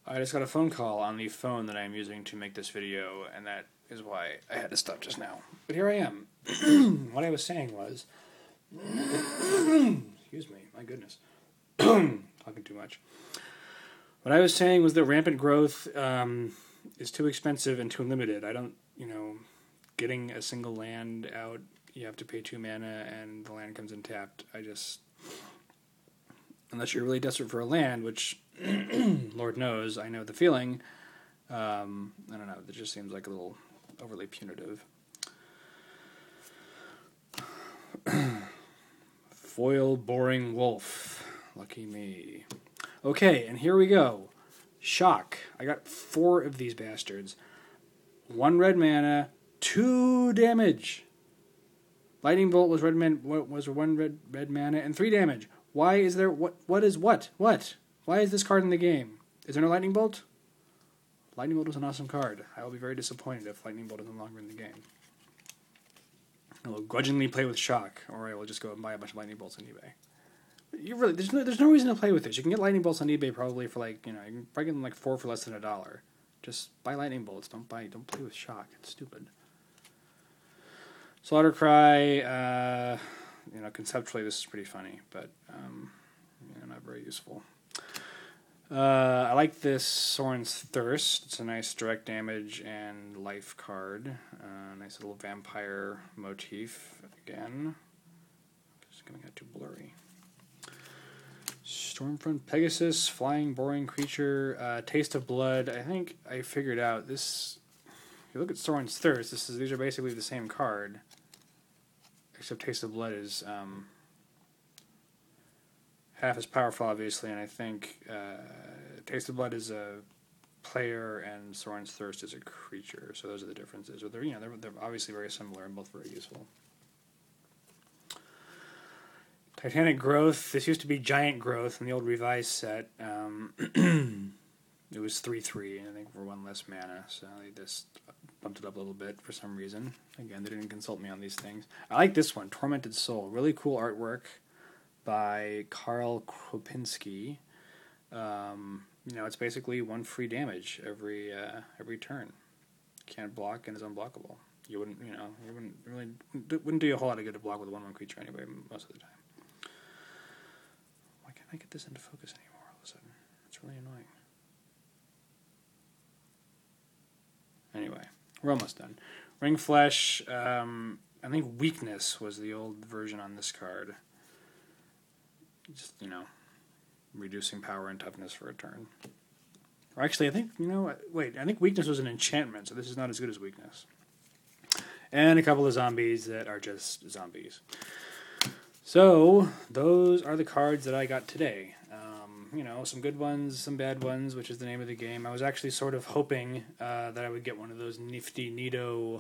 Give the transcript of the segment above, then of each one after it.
I just got a phone call on the phone that I'm using to make this video, and that is why I had to stop just now. But here I am. What I was saying was... Excuse me, my goodness. Talking too much. What I was saying was that rampant growth is too expensive and too limited. I don't, getting a single land out, you have to pay 2 mana, and the land comes in tapped. Unless you're really desperate for a land, which, Lord knows, I know the feeling, I don't know, it just seems like a little overly punitive. Foil Boring Wolf. Lucky me. Okay, and here we go. Shock. I got 4 of these bastards. 1 red mana, 2 damage. Lightning Bolt was was 1 red mana and 3 damage. Why is there what? Why is this card in the game? Is there no Lightning Bolt? Lightning Bolt was an awesome card. I will be very disappointed if Lightning Bolt is no longer in the game. I will grudgingly play with Shock, or I will just go and buy a bunch of Lightning Bolts on eBay. There's no reason to play with this. You can get Lightning Bolts on eBay probably for you can probably get them 4 for less than $1. Just buy Lightning Bolts. Don't play with Shock. It's stupid. Slaughter Cry, conceptually this is pretty funny, but not very useful. I like this Sorin's Thirst. It's a nice direct damage and life card. Nice little vampire motif again. Just coming out too blurry. Stormfront Pegasus, flying boring creature, Taste of Blood. I think I figured out this. If you look at Sorin's Thirst, these are basically the same card, except Taste of Blood is half as powerful, obviously, and I think Taste of Blood is a player and Sorin's Thirst is a creature. So those are the differences. But they're obviously very similar and both very useful. Titanic Growth. This used to be Giant Growth in the old revised set. It was 3/3, and I think for 1 less mana, so they just bumped it up a little bit for some reason. Again, they didn't consult me on these things. I like this one, Tormented Soul. Really cool artwork by Karl Kropinski. It's basically 1 free damage every turn. Can't block and is unblockable. You wouldn't do you a whole lot of good to block with a 1/1 creature anyway, most of the time. Why can't I get this into focus anymore all of a sudden? It's really annoying. Anyway, we're almost done. Ring Flesh, I think Weakness was the old version on this card. Just, reducing power and toughness for a turn. Or actually, I think, I think Weakness was an enchantment, so this is not as good as Weakness. And a couple of zombies that are just zombies. So, those are the cards that I got today. Some good ones, some bad ones, which is the name of the game. I was actually sort of hoping that I would get one of those nifty Nito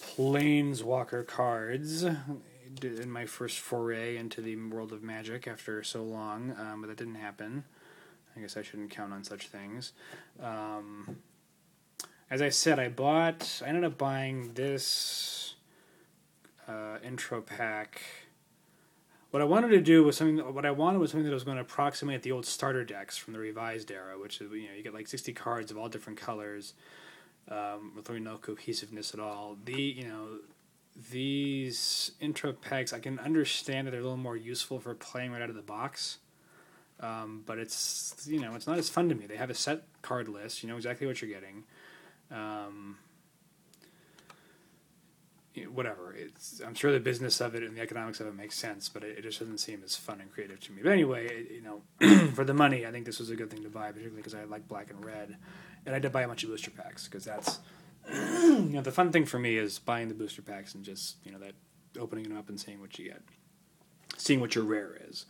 Planeswalker cards in my first foray into the world of Magic after so long, but that didn't happen. I guess I shouldn't count on such things. As I said, I ended up buying this intro pack. What I wanted was something that was going to approximate the old starter decks from the revised era, which is, you get like 60 cards of all different colors, with really no cohesiveness at all. These intro packs, I can understand that they're a little more useful for playing right out of the box, but it's not as fun to me. They have a set card list, you know exactly what you're getting. Whatever. I'm sure the business of it and the economics of it makes sense, but it just doesn't seem as fun and creative to me. But anyway, for the money, I think this was a good thing to buy, particularly because I like black and red. And I did buy a bunch of booster packs, because that's, the fun thing for me is buying the booster packs and just, that opening them up and seeing what you get. Seeing what your rare is.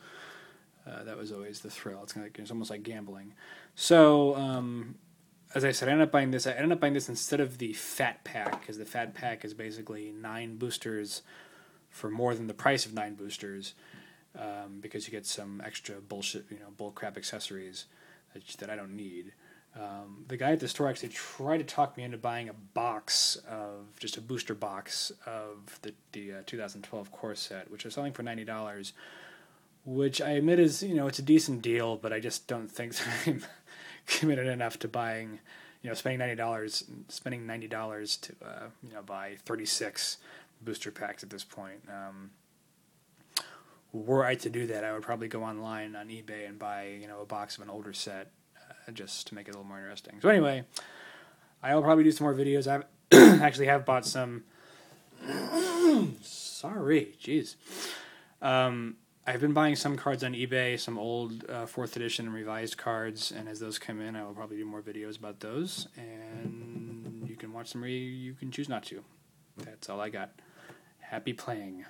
That was always the thrill. It's almost like gambling. So, as I said, I ended up buying this instead of the Fat Pack, because the Fat Pack is basically 9 boosters for more than the price of 9 boosters, because you get some extra bullshit, bullcrap accessories that I don't need. The guy at the store actually tried to talk me into buying just a booster box of the 2012 core set, which is selling for $90, which I admit is, it's a decent deal, but I just don't think that I'm committed enough to buying, spending $90 to buy 36 booster packs at this point. Were I to do that, I would probably go online on eBay and buy a box of an older set just to make it a little more interesting. So anyway, I will probably do some more videos. I actually have bought some. Sorry, jeez. I've been buying some cards on eBay, some old 4th edition and revised cards, and as those come in, I will probably do more videos about those, and you can watch them or you can choose not to. That's all I got. Happy playing.